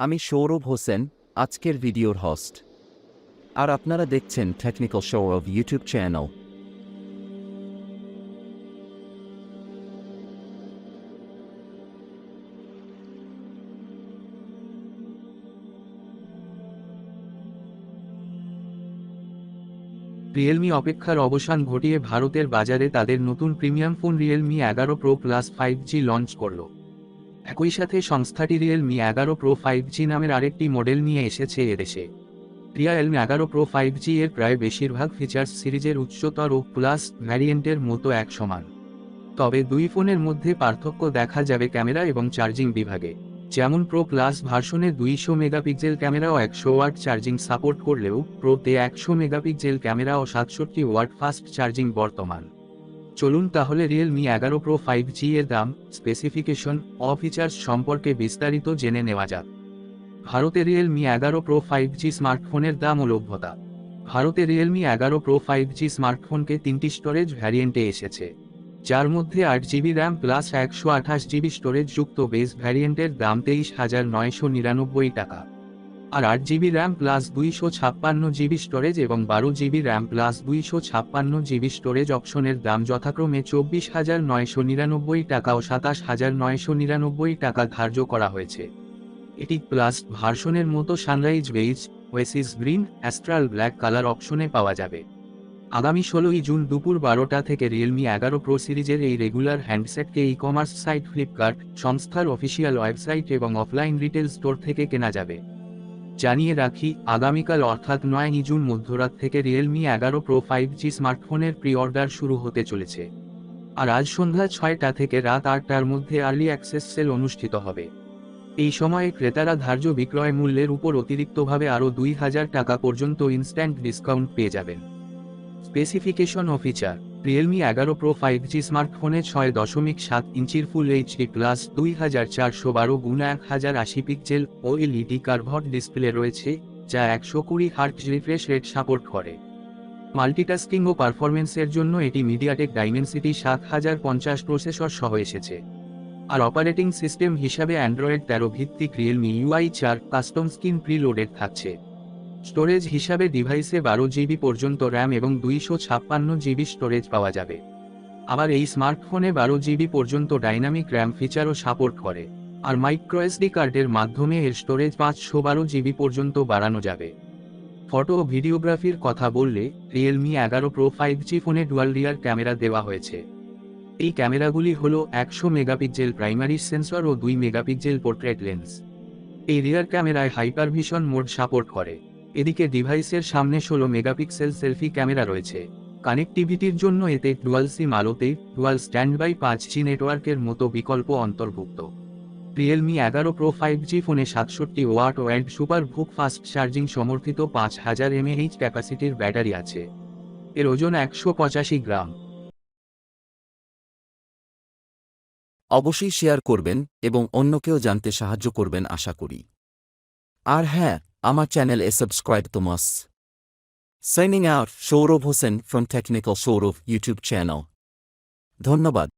আমি সৌরভ হোসেন, আজকের ভিডিওর হোস্ট। আর আপনারা দেখছেন টেকনিক্যাল শোরভ ইউটিউব চ্যানেল। রিয়েলমি অপেক্ষার অবসান ঘটিয়ে ভারতের বাজারে তাদের নতুন premium phone Realme 11 pro plus 5G launch করল। একই সাথে সংস্থাটি রিয়েলমি 11 প্রো 5G নামের আরেকটি মডেল নিয়ে এসেছে এদেশে। রিয়েলমি 11 প্রো 5G এর প্রায় বেশিরভাগ ফিচার্স সিরিজের উচ্চতর ও প্লাস ভ্যারিয়েন্টের মতো এক সমান। তবে দুই ফোনের মধ্যে পার্থক্য দেখা যাবে ক্যামেরা এবং চার্জিং বিভাগে। যেমন প্রো প্লাস ভার্সনে 200 মেগাপিক্সেল ক্যামেরা ও 100 ওয়াট চার্জিং সাপোর্ট করলেও প্রোতে 100 মেগাপিক্সেল ক্যামেরা ও 67 ওয়াট ফাস্ট চার্জিং বর্তমান। চলুন তাহলে রিয়েলমি 11 প্রো 5G এর দাম, স্পেসিফিকেশন ও ফিচার্স সম্পর্কে বিস্তারিত জেনে নেওয়া যাক। ভারতে রিয়েলমি 11 প্রো 5G স্মার্টফোনের দাম ও লভ্যতা। ভারতে রিয়েলমি 11 প্রো 5G স্মার্টফোনকে 3টি স্টোরেজ ভ্যারিয়েন্টে এসেছে, যার মধ্যে 8GB RAM plus 128GB storage যুক্ত বেস ভ্যারিয়েন্টের দাম 23,999 টাকা, আর 8GB RAM plus 256GB storage এবং 12GB RAM plus 256GB storage অপশনের দাম যথাক্রমে 24,999 টাকা ও 27,999 টাকা ধার্য করা হয়েছে। এটি প্লাস ভার্সনের মতো sunrise beige, oasis green, astral black colour অপশনে পাওয়া যাবে। আগামী 16 জুন দুপুর 12টা থেকে রিয়েলমি 11 প্রো সিরিজের এই রেগুলার হ্যান্ডসেটকে ই-কমার্স সাইট ফ্লিপকার্ট সংস্থার অফিসিয়াল ওয়েবসাইট এবং অফলাইন রিটেল স্টোর থেকে কেনা যাবে। জানিয়ে রাখি, আগামীকাল অর্থাৎ 9 জুন মধ্যরাত থেকে রিয়েলমি 11 প্রো 5G স্মার্টফোনের প্রি অর্ডার শুরু হতে চলেছে। আর আজ সন্ধ্যা 6টা থেকে রাত 8টার মধ্যে আর্লি অ্যাক্সেস সেল অনুষ্ঠিত হবে। এই সময়ে ক্রেতারা ধার্য বিক্রয় মূল্যের উপর অতিরিক্তভাবে আরও 2,000 টাকা পর্যন্ত ইনস্ট্যান্ট ডিসকাউন্ট পেয়ে যাবেন। স্পেসিফিকেশন ও ফিচার। রিয়েলমি 11 প্রো 5G স্মার্টফোনে 6.7 ইঞ্চির full HD plus 2412x1080 pixel ও এলইডি কার্ভড ডিসপ্লে রয়েছে, যা 120 হার্টজ রিফ্রেশ রেট সাপোর্ট করে। মাল্টিটাস্কিং ও পারফরমেন্সের জন্য এটি মিডিয়াটেক ডাইমেনসিটি 7050 প্রসেসর সহ এসেছে। আর অপারেটিং সিস্টেম হিসাবে অ্যান্ড্রয়েড 13 ভিত্তিক Realme UI 4 custom skin preloaded থাকছে। স্টোরেজ হিসাবে ডিভাইসে 12GB পর্যন্ত র্যাম এবং 256GB স্টোরেজ পাওয়া যাবে। আবার এই স্মার্টফোনে 12GB পর্যন্ত ডাইনামিক র্যাম ফিচারও সাপোর্ট করে। আর মাইক্রোএসডি কার্ডের মাধ্যমে এর স্টোরেজ 512GB পর্যন্ত বাড়ানো যাবে। ফটো ও ভিডিওগ্রাফির কথা বললে, রিয়েলমি 11 প্রো 5G ফোনে ডুয়াল রিয়ার ক্যামেরা দেওয়া হয়েছে। এই ক্যামেরাগুলি হল 100 মেগাপিক্সেল প্রাইমারি সেন্সর ও 2 মেগাপিক্সেল পোর্ট্রেট লেন্স। এই রিয়ার ক্যামেরায় হাইপারভিশন মোড সাপোর্ট করে। এদিকে ডিভাইসের সামনে 16 মেগাপিক্সেল সেলফি ক্যামেরা রয়েছে। কানেক্টিভিটির জন্য এতে ডুয়াল সিম আলোতে, ডুয়াল স্ট্যান্ডবাই 5G নেটওয়ার্কের মতো বিকল্প অন্তর্ভুক্ত। রিয়েলমি 11 প্রো 5G ফোনে 67 ওয়াট ও সুপার ভুক ফাস্ট চার্জিং সমর্থিত 5000 mAh ক্যাপাসিটির ব্যাটারি আছে। এর ওজন 185 গ্রাম। অবশ্যই শেয়ার করবেন এবং অন্যকেও জানতে সাহায্য করবেন আশা করি। আর হ্যাঁ, আমার চ্যানেলে সাবস্ক্রাইব তো must. Signing out, Showrov Hossain from Technical Showrov YouTube channel. ধন্যবাদ।